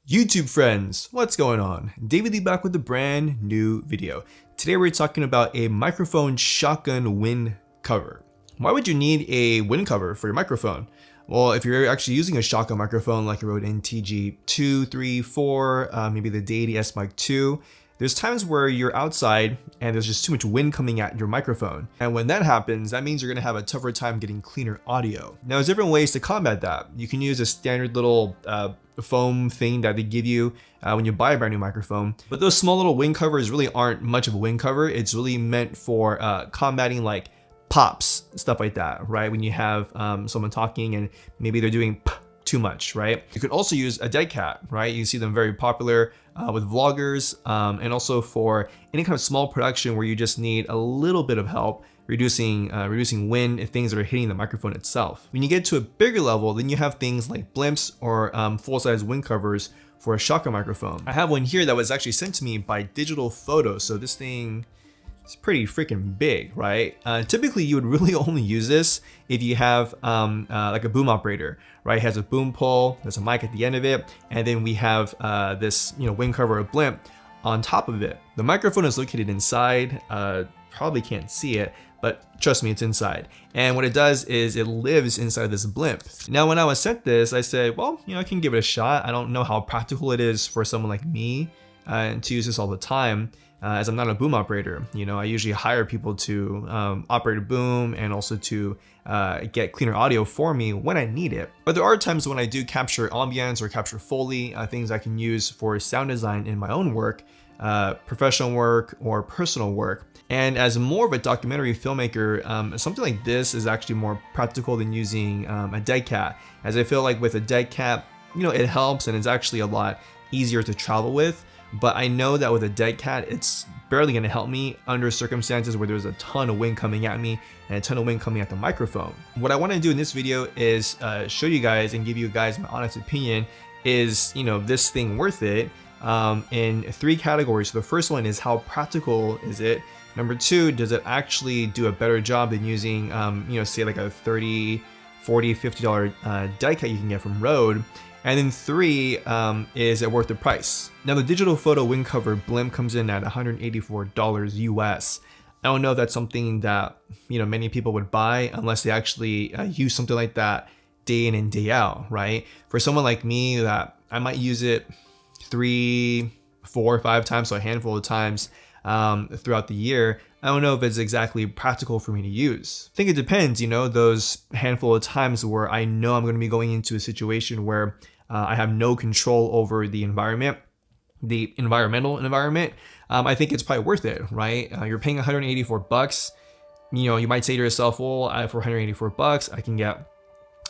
YouTube friends, what's going on? David Lee back with a brand new video. Today we're talking about a microphone shotgun wind cover. Why would you need a wind cover for your microphone? Well, if you're actually using a shotgun microphone like a Rode NTG 2, 3, 4, maybe the Deity S Mic 2, there's times where you're outside and there's just too much wind coming at your microphone. And when that happens, that means you're gonna have a tougher time getting cleaner audio. Now, there's different ways to combat that. You can use a standard little foam thing that they give you when you buy a brand new microphone. But those small little wind covers really aren't much of a wind cover. It's really meant for combating like pops, stuff like that, right? When you have someone talking and maybe they're doing too much, right? You could also use a dead cat, right? You see them very popular with vloggers and also for any kind of small production where you just need a little bit of help reducing wind if things that are hitting the microphone itself. When you get to a bigger level, then you have things like blimps or full-size wind covers for a shotgun microphone. I have one here that was actually sent to me by Digital Photo, so this thing it's pretty freaking big, right? Typically, you would really only use this if you have like a boom operator, right? It has a boom pole, there's a mic at the end of it, and then we have this wind cover or blimp on top of it. The microphone is located inside. Probably can't see it, but trust me, it's inside. And what it does is it lives inside this blimp. Now, when I was sent this, I said, well, I can give it a shot. I don't know how practical it is for someone like me to use this all the time. As I'm not a boom operator, I usually hire people to operate a boom and also to get cleaner audio for me when I need it. But there are times when I do capture ambience or capture Foley, things I can use for sound design in my own work, professional work or personal work. And as more of a documentary filmmaker, something like this is actually more practical than using a dead cat. As I feel like with a dead cat, it helps and it's actually a lot easier to travel with. But I know that with a dead cat, it's barely gonna help me under circumstances where there's a ton of wind coming at me and a ton of wind coming at the microphone. What I wanna do in this video is show you guys and give you guys my honest opinion. Is this thing worth it? In 3 categories. So the first one is how practical is it? Number 2, does it actually do a better job than using, say like a $30, $40, $50 dead cat you can get from Rode? And then 3, is it worth the price? Now the Digital Photo wind cover blimp comes in at $184 US. I don't know if that's something that many people would buy unless they actually use something like that day in and day out, right? For someone like me that I might use it 3, 4, 5 times, so a handful of times throughout the year, I don't know if it's exactly practical for me to use. I think it depends, those handful of times where I know I'm going to be going into a situation where I have no control over the environment, the environmental environment. I think it's probably worth it, right? You're paying 184 bucks. You might say to yourself, well, for 184 bucks, I can get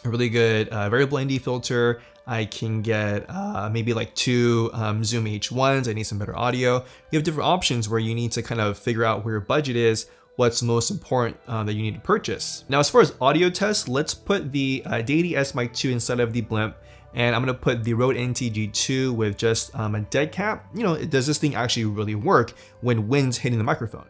a really good variable ND filter. I can get maybe like 2 Zoom H1s. I need some better audio. You have different options where you need to kind of figure out where your budget is, what's most important that you need to purchase. Now, as far as audio tests, let's put the Deity S Mic 2 instead of the blimp. And I'm gonna put the Rode NTG 2 with just a dead cat. Does this thing actually really work when wind's hitting the microphone?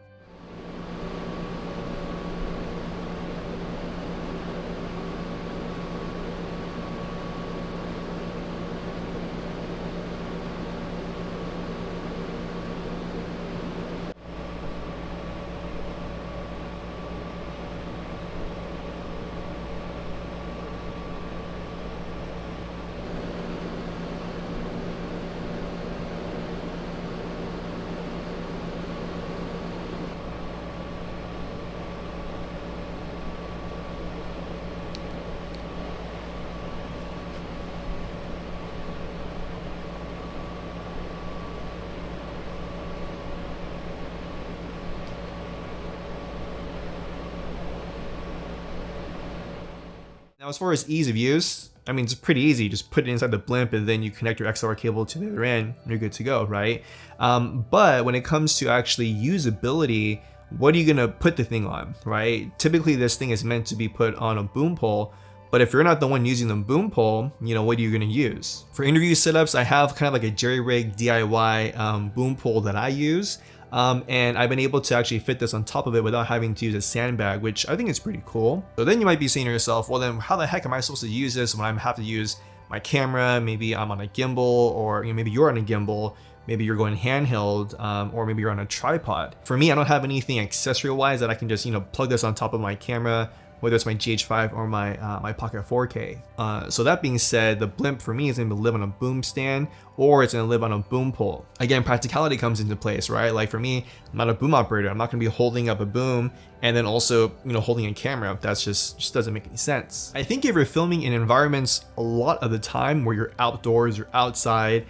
Now, as far as ease of use, it's pretty easy. Just put it inside the blimp and then you connect your XLR cable to the other end, you're good to go, right? But when it comes to actually usability, what are you gonna put the thing on, right? Typically, this thing is meant to be put on a boom pole, but if you're not the one using the boom pole, what are you gonna use? For interview setups, I have kind of like a jerry-rig DIY boom pole that I use. And I've been able to actually fit this on top of it without having to use a sandbag, which I think is pretty cool. So then you might be saying to yourself, well then how the heck am I supposed to use this when I have to use my camera, maybe I'm on a gimbal, or maybe you're on a gimbal, maybe you're going handheld, or maybe you're on a tripod. For me, I don't have anything accessory wise that I can just plug this on top of my camera, whether it's my GH5 or my Pocket 4K. So that being said, the blimp for me is gonna live on a boom stand, or it's gonna live on a boom pole. Again, practicality comes into place, right? Like for me, I'm not a boom operator. I'm not gonna be holding up a boom and then also holding a camera. That's just doesn't make any sense. I think if you're filming in environments a lot of the time where you're outdoors, you're outside,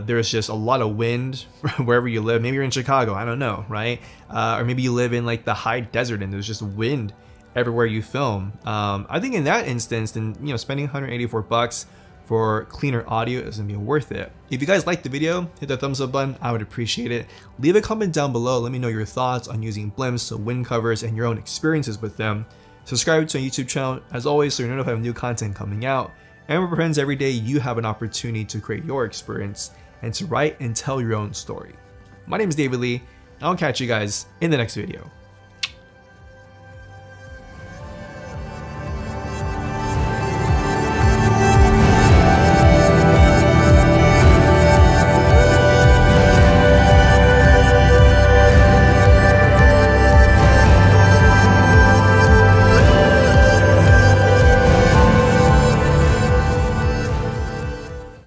there's just a lot of wind wherever you live. Maybe you're in Chicago, I don't know, right? Or maybe you live in like the high desert and there's just wind everywhere you film. I think in that instance, then spending $184 for cleaner audio is gonna be worth it. If you guys liked the video, hit the thumbs up button, I would appreciate it. Leave a comment down below, let me know your thoughts on using blimps, so wind covers, and your own experiences with them. Subscribe to my YouTube channel as always so you're notified of new content coming out. And remember friends, every day you have an opportunity to create your experience and to write and tell your own story. My name is David Lee, and I'll catch you guys in the next video.